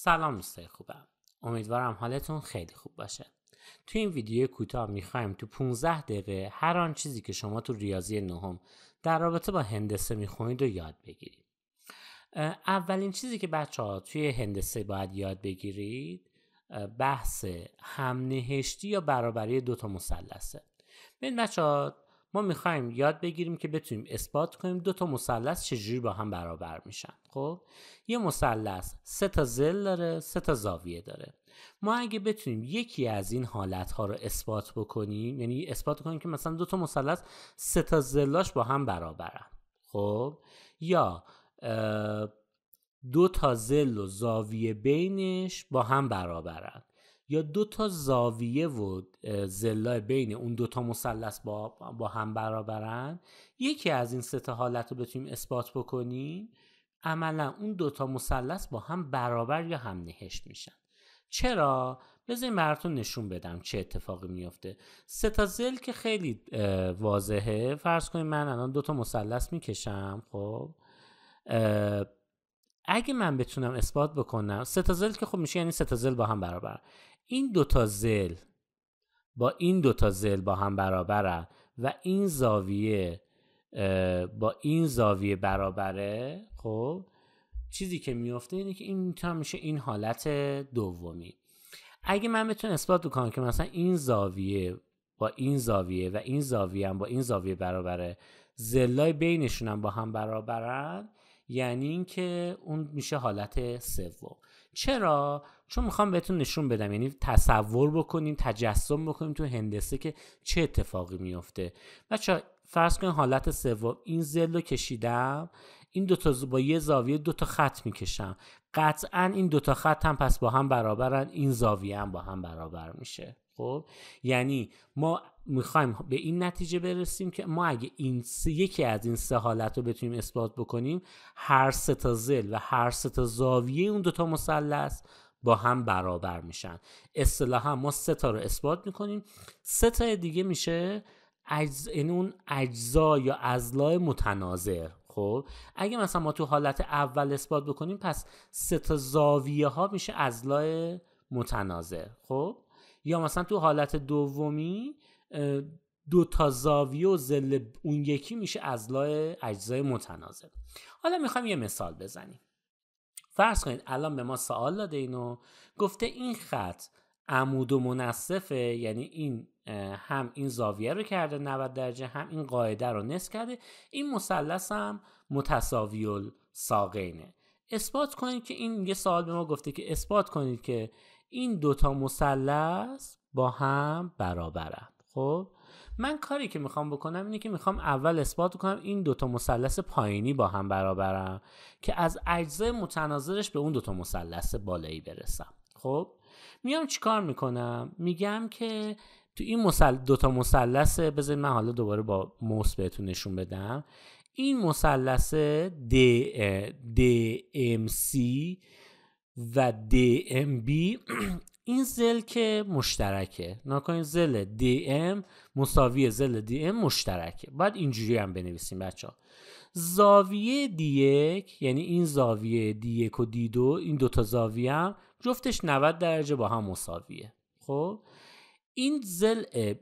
سلام دوستای خوبم. امیدوارم حالتون خیلی خوب باشه. تو این ویدیو کوتاه میخوایم تو 15 دقیقه هر آن چیزی که شما تو ریاضی نهم در رابطه با هندسه میخونید رو یاد بگیرید. اولین چیزی که بچه‌ها توی هندسه باید یاد بگیرید بحث همنهشتی یا برابری دوتا مثلثه. ببین بچه‌ها، ما میخوایم یاد بگیریم که بتونیم اثبات کنیم دو تا مثلث چجوری با هم برابر میشن. خب یه مثلث 3 تا ضلع داره، 3 تا زاویه داره. ما اگه بتونیم یکی از این حالت‌ها رو اثبات بکنیم، یعنی اثبات کنیم که مثلا دو تا مثلث 3 تا ضلعاش با هم برابرن، خب یا 2 تا ضلع و زاویه بینش با هم برابرن، یا 2 تا زاویه و ضلع بین اون 2 تا مثلث با هم برابرن، یکی از این 3 تا حالت رو بتونیم اثبات بکنیم، عملا اون 2 تا مثلث با هم برابر یا هم نهشت میشن. چرا؟ بذاریم براتون نشون بدم چه اتفاقی میفته. 3 تا ضلع که خیلی واضحه. فرض کنیم من الان 2 تا مثلث میکشم. خب اگه من بتونم اثبات بکنم 3 تا ضلع که خب میشه یعنی 3 تا ضلع با هم برابر، این 2 تا ضلع با این 2 تا ضلع با هم برابرن و این زاویه با این زاویه برابره، خب چیزی که میفته اینه که این میشه این حالت دومی. اگه من بتونم اثبات بکنم که مثلا این زاویه با این زاویه و این زاویه هم با این زاویه برابره، ضلعای بینشون هم با هم برابرن، یعنی این که اون میشه حالت سوم. چرا؟ چون میخوام بهتون نشون بدم، یعنی تصور بکنیم، تجسم بکنیم تو هندسه که چه اتفاقی میفته. بچه‌ها فرض کنیم حالت سوم، این ضلع رو کشیدم، این دو تا با یه زاویه 2 تا خط میکشم، قطعا این 2 تا خط هم پس با هم برابرن، این زاویه هم با هم برابر میشه. خب یعنی ما میخوایم به این نتیجه برسیم که ما اگه این یکی از این 3 حالت رو بتونیم اثبات بکنیم، هر 3 تا ضلع و هر 3 تا زاویه اون 2 تا مثلث با هم برابر میشن. اصطلاحا ما 3 تا رو اثبات میکنیم، 3 تا دیگه میشه اون اجزا یا اضلاع متناظر. خب اگه مثلا ما تو حالت اول اثبات بکنیم، پس 3 تا زاویه ها میشه اضلاع متناظر. خب یا مثلا تو حالت دومی 2 تا زاویه و ضلع اون یکی میشه اضلاع اجزای متناظر. حالا میخوام یه مثال بزنیم. فرض کنید الان به ما سوال داده اینو، گفته این خط عمود و منصفه، یعنی این هم این زاویه رو کرده 90 درجه، هم این قاعده رو نصف کرده، این مثلث هم متساوی الساقینه. اثبات کنید که این یه سوال به ما گفته که اثبات کنید که این 2 تا مثلث با هم برابرن. خب من کاری که میخوام بکنم اینه که میخوام اول اثبات کنم این 2 تا مثلث پایینی با هم برابرن که از اجزای متناظرش به اون 2 تا مثلث بالایی برسم. خب میام چیکار میکنم؟ میگم که تو این 2 تا مثلث، بذارید من حالا دوباره با موس بهتون نشون بدم، این مثلث DMC و DMB این ضلع که مشترکه، نکنید ضلع DM مساوی ضلع DM مشترکه. باید اینجوری هم بنویسیم بچه‌ها. زاویه D1 یعنی این زاویه D1 و D2، این 2 تا زاویه هم جفتش 90 درجه با هم مساویه. خب این ضلع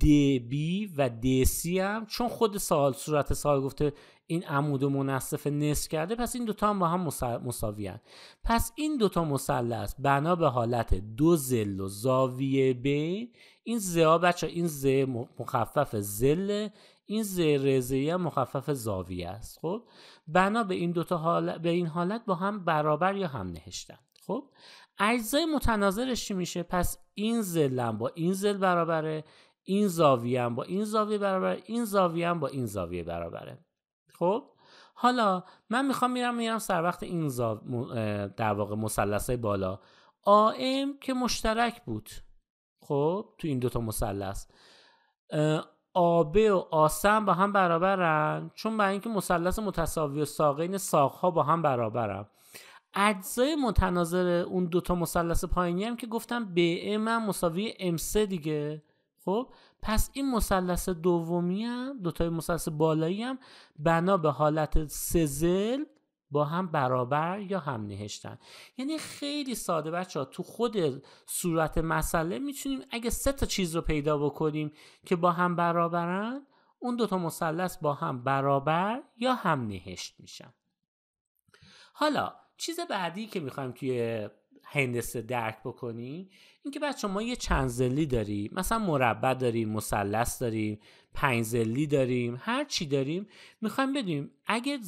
DB و DC هم چون خود صورت سوال گفته این عمود منصف نصف کرده، پس این 2 تا هم با هم مساویان. پس این 2 تا مثلث بنا به حالت 2 ضلع و زاویه بین، این ضلع بچه این ضلع مخفف ضلع، این ضلع هم مخفف زاویه است. خب بنا به این 2 تا حالت، به این حالت با هم برابر یا هم نهشتن. خب اجزای متناظرش چی میشه؟ پس این ضلع هم با این ضلع برابره، این زاویه هم با این زاویه برابره، این زاویه هم با این زاویه برابره. خب حالا من میخوام میرم سر وقت این در واقع مثلثای بالا، AM که مشترک بود خب تو این 2 تا مثلث، AB و AC هم با هم برابرن، چون برای اینکه مثلث متساوی الساقین ساق‌ها با هم برابرن. اجزای متناظر اون 2 تا مثلث پایینی هم که گفتم BM هم مساوی MC دیگه. خب پس این مثلث دومی هم 2 تا مثلث بالایی هم بنا به حالت 3 ضلع با هم برابر یا هم نهشتن. یعنی خیلی ساده بچه‌ها، تو خود صورت مسئله میتونیم اگه 3 تا چیز رو پیدا بکنیم که با هم برابرن، اون 2 تا مثلث با هم برابر یا هم نهشت میشن. حالا چیز بعدی که میخوایم توی هندسه درک بکنیم این که بچه ما یه چند ضلعی داریم، مثلا مربع داریم، مثلث داریم، 5 ضلعی داریم، هر چی داریم، میخوایم بدونیم اگه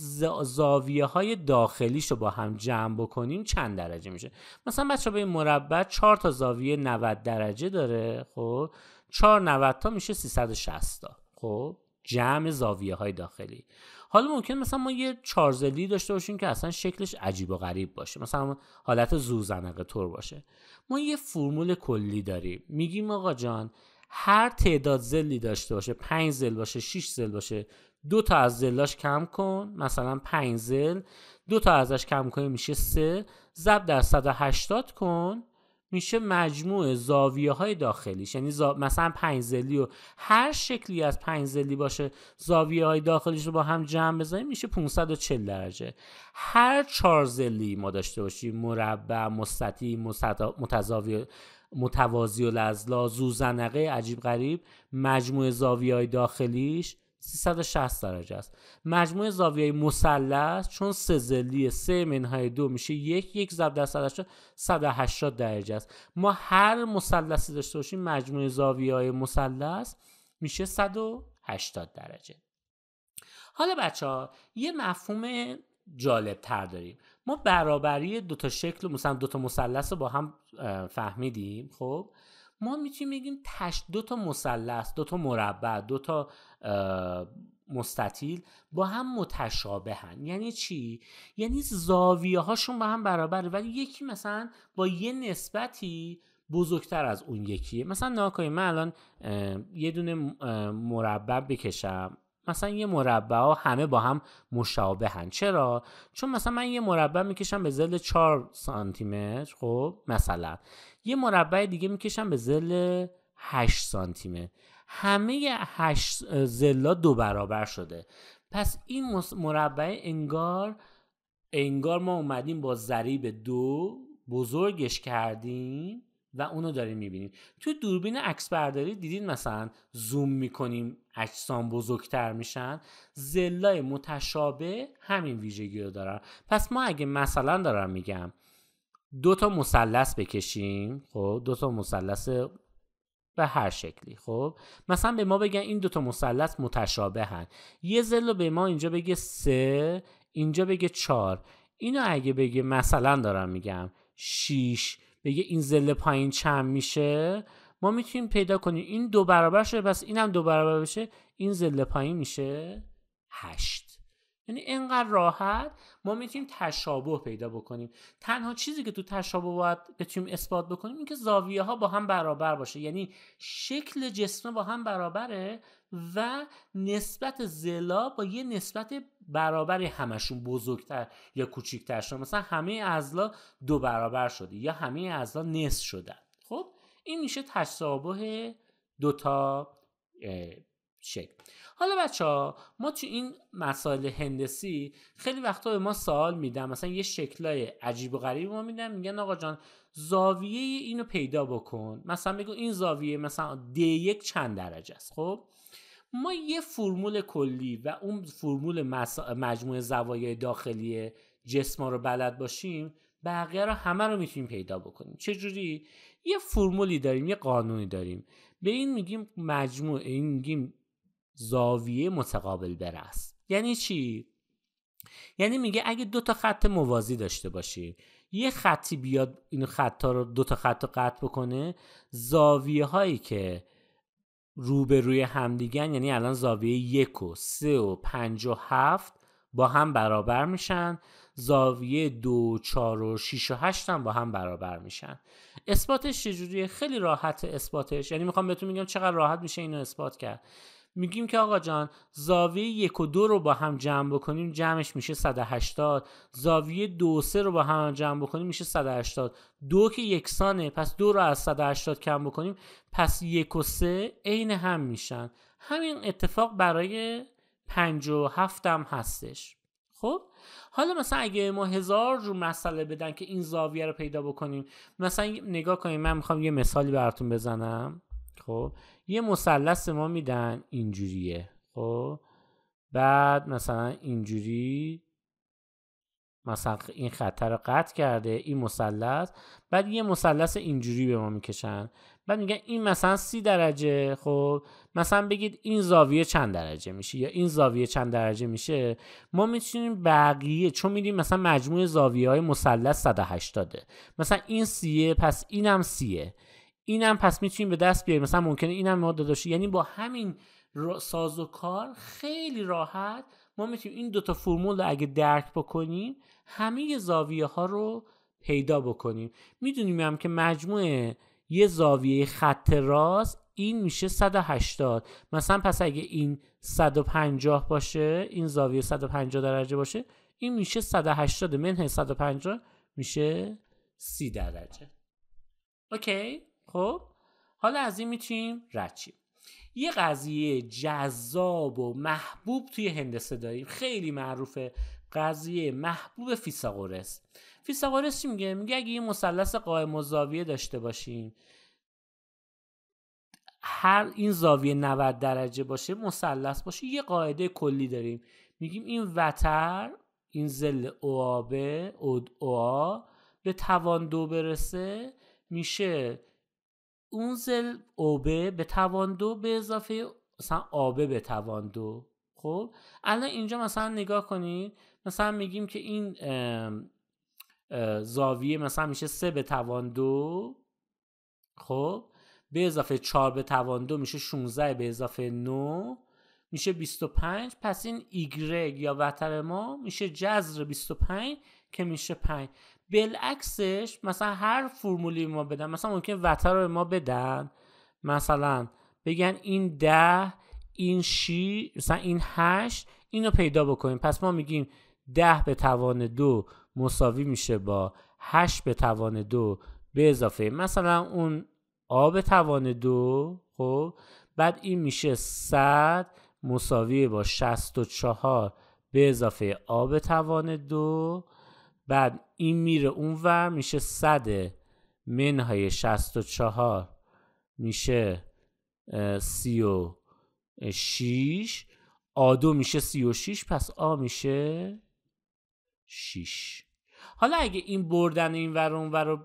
زاویه های داخلیش رو با هم جمع بکنیم چند درجه میشه. مثلا بچه به این مربع 4 تا زاویه 90 درجه داره، خب 4 90 تا میشه 360 تا، خب جمع زاویه های داخلی. حالا ممکن مثلا ما یه 4 ضلعی داشته باشیم که اصلا شکلش عجیب و غریب باشه، مثلا حالت زوزنقه طور باشه. ما یه فرمول کلی داریم، میگیم آقا جان هر تعداد ضلعی داشته باشه، 5 ضلع باشه، 6 ضلع باشه، 2 تا از ضلعاش کم کن، مثلا 5 ضلع 2 تا ازش کم کنی میشه 3، ضرب در 180 کن میشه مجموع زاویه های داخلیش. یعنی مثلا 5 ضلعی و هر شکلی از 5 ضلعی باشه زاویه های داخلیش رو با هم جمع بزنیم میشه 540 درجه. هر 4 ضلعی ما داشته باشیم، مربع، مستطیل، متوازی الاضلاع، زوزنقه عجیب غریب، مجموع زاویه های داخلیش 360 درجه است. مجموع زاویه مثلث چون 3 ضلعی 3 منهای 2 میشه 1 ضرب در 180 درجه است. ما هر مثلثی داشته باشیم مجموع زاویه های مثلث میشه 180 درجه. حالا بچه‌ها یه مفهوم جالب تر داریم. ما برابری 2 تا شکل، مثلا 2 تا مثلث رو با هم فهمیدیم. خب ما میتونیم بگیم 2 تا مثلث، 2 تا مربع، 2 تا مستطیل با هم متشابهن. یعنی چی؟ یعنی زاویه هاشون با هم برابره، ولی یکی مثلا با یه نسبتی بزرگتر از اون یکیه. مثلا ناکنیم من الان یه دونه مربع بکشم، مثلا یه مربع ها همه با هم مشابهن. چرا؟ چون مثلا من یه مربع میکشم به ظل 4 سانتی متر، خب مثلا یه مربع دیگه میکشم به ظل 8 سانتی متر، همه 8 ضلع 2 برابر شده. پس این مربع انگار ما اومدیم با ضریب 2 بزرگش کردیم و اونو داریم میبینیم. تو دوربین عکس برداری دیدین مثلا زوم میکنیم اجسام بزرگتر میشن، ضلع متشابه همین ویژگی رو دارن. پس ما اگه مثلا دارم میگم 2 تا مثلث بکشیم، خب 2 تا مثلث به هر شکلی، خب مثلا به ما بگن این 2 تا مثلث متشابهن، یه ضلع به ما اینجا بگه 3، اینجا بگه 4، اینو اگه بگه مثلا دارم میگم 6، بگه این ضلع پایین چند میشه، ما میتونیم پیدا کنیم این 2 برابر شده، پس اینم 2 برابر بشه، این ضلع پایین میشه 8. یعنی اینقدر راحت ما میتونیم تشابه پیدا بکنیم. تنها چیزی که تو تشابه باید بتونیم اثبات بکنیم این که زاویه ها با هم برابر باشه، یعنی شکل جسم با هم برابره و نسبت ضلع با یه نسبت برابری همشون بزرگتر یا کوچیکتر شده. مثلا همه اضلاع 2 برابر شده یا همه اضلاع نصف شدن. خب این میشه تشابه 2 تا شکل. حالا بچه‌ها ما تو این مسائل هندسی خیلی وقتا به ما سوال میدن، مثلا یه شکلای عجیب و غریب ما میدن، میگن آقا جان زاویه اینو پیدا بکن، مثلا بگو این زاویه مثلا D1 چند درجه است. خب ما یه فرمول کلی و اون فرمول مجموع زوایای داخلی جسم رو بلد باشیم، بقیه رو همه رو میتونیم پیدا بکنیم. چجوری؟ یه فرمولی داریم، یه قانونی داریم، به این میگیم مجموع، این میگیم زاویه متقابل برس. یعنی چی؟ یعنی میگه اگه 2 تا خط موازی داشته باشی، یه خطی بیاد این خطا رو 2 تا خط رو قطع بکنه، زاویه هایی که روبروی همدیگن، یعنی الان زاویه 1 و 3 و 5 و 7 با هم برابر میشن، زاویه 2 و 4 و 6 و 8 هم با هم برابر میشن. اثباتش چجوریه؟ خیلی راحت اثباتش، یعنی میخوام بهتون میگم چقدر راحت میشه اینو اثبات کرد. میگیم که آقا جان زاویه 1 و 2 رو با هم جمع بکنیم جمعش میشه 180، زاویه 2 و 3 رو با هم جمع بکنیم میشه 180، 2 که یکسانه پس 2 رو از 180 کم بکنیم پس 1 و 3 عین هم میشن. همین اتفاق برای 5 و 7 هم هستش. خب حالا مثلا اگه ما 1000 جور مسئله بدن که این زاویه رو پیدا بکنیم، مثلا نگاه کنیم، من میخوام یه مثالی براتون بزنم. خب یه مثلث ما میدن اینجوریه، خب بعد مثلا اینجوری مثلا این خط رو قطع کرده این مثلث، بعد یه مثلث اینجوری به ما میکشن، بعد میگن این مثلا 30 درجه. خب مثلا بگید این زاویه چند درجه میشه یا این زاویه چند درجه میشه. ما میتونیم بقیه، چون میدیم مثلا مجموع زاویه های مثلث 180، مثلا این 30 پس اینم 30، اینم پس میتونیم به دست بیاریم، مثلا ممکنه اینم ما داداشی. یعنی با همین سازوکار خیلی راحت ما میتونیم این دوتا فرمول رو اگه درک بکنیم همه زاویه ها رو پیدا بکنیم. میدونیم هم که مجموع یه زاویه خط راست این میشه 180. مثلا پس اگه این 150 باشه، این زاویه 150 درجه باشه، این میشه 180 منهای 150 میشه 30 درجه. اوکی؟ خب حالا از این میتونیم رد شیم. یه قضیه جذاب و محبوب توی هندسه داریم، خیلی معروفه، قضیه محبوب فیثاغورس. فیثاغورس چی میگه؟ میگه اگه یه مثلث قائم الزاویه داشته باشیم، هر این زاویه 90 درجه باشه، مثلث باشه، یه قاعده کلی داریم، میگیم این وتر، این ظل OA به توان 2 برسه، میشه اون ظل OB به توان 2 به اضافه مثلا AB به توان 2. خب الان اینجا مثلا نگاه کنید، مثلا میگیم که این زاویه مثلا میشه 3 به توان 2، خب به اضافه 4 به توان 2 میشه 16 به اضافه 9 میشه 25. پس این ایگرگ یا وتر ما میشه جذر 25 که میشه 5. بالعکسش مثلا هر فرمولی ما بدن، مثلا ممکن وتر رو ما بدن، مثلا بگن این 10، این 6، مثلا این 8، اینو پیدا بکنیم. پس ما میگیم 10 به توان 2 مساوی میشه با 8 به توان 2 به اضافه مثلا اون A به توان 2. خب بعد این میشه 100 مساوی با 64 به اضافه A به توان 2. بعد این میره اونور، میشه 100 منهای 64 میشه 36. A2 میشه 36، پس A میشه 6. حالا اگه این بردن این ور اون ور رو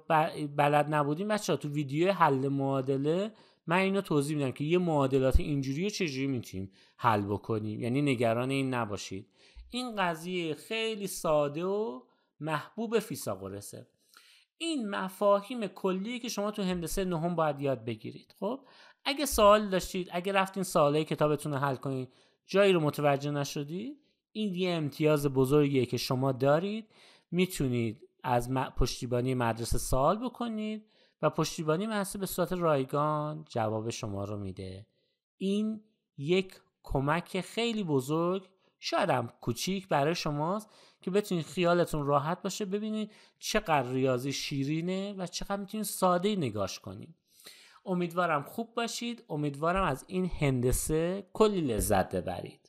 بلد نبودیم بچه‌ها، تو ویدیو حل معادله من اینو توضیح میدم که یه معادلات اینجوری رو چجوری میتونیم حل بکنیم، یعنی نگران این نباشید. این قضیه خیلی ساده و محبوب فیثاغورسه. این مفاهیم کلیه که شما تو هندسه نهم باید یاد بگیرید. خب اگه سوال داشتید، اگه رفتین سوالای کتابتون رو حل کنید جایی رو متوجه نشدید، این یه امتیاز بزرگیه که شما دارید. میتونید از پشتیبانی مدرسه سوال بکنید و پشتیبانی مدرسه به صورت رایگان جواب شما رو میده. این یک کمک خیلی بزرگ، شاید هم کوچیک برای شماست که بتونید خیالتون راحت باشه، ببینید چقدر ریاضی شیرینه و چقدر میتونید ساده نگاش کنید. امیدوارم خوب باشید، امیدوارم از این هندسه کلی لذت ببرید.